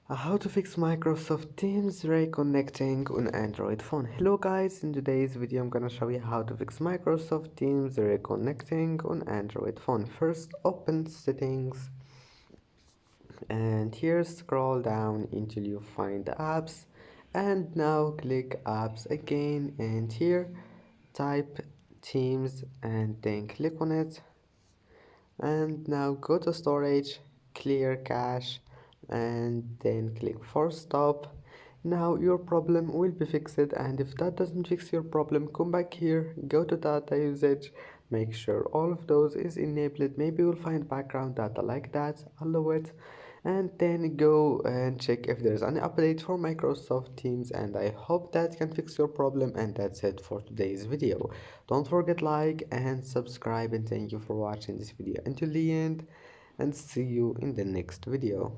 How to fix Microsoft Teams reconnecting on Android phone. Hello guys, in today's video I'm gonna show you how to fix Microsoft Teams reconnecting on Android phone. First, open settings and here scroll down until you find apps, and now click apps again, and here type Teams and then click on it, and now go to storage, clear cache, and then click force stop. Now your problem will be fixed, and if that doesn't fix your problem, come back here, go to data usage, make sure all of those is enabled. Maybe you'll find background data like that, allow it, and then go and check if there's any update for Microsoft Teams. And I hope that can fix your problem, and that's it for today's video. Don't forget like and subscribe, and thank you for watching this video until the end, and see you in the next video.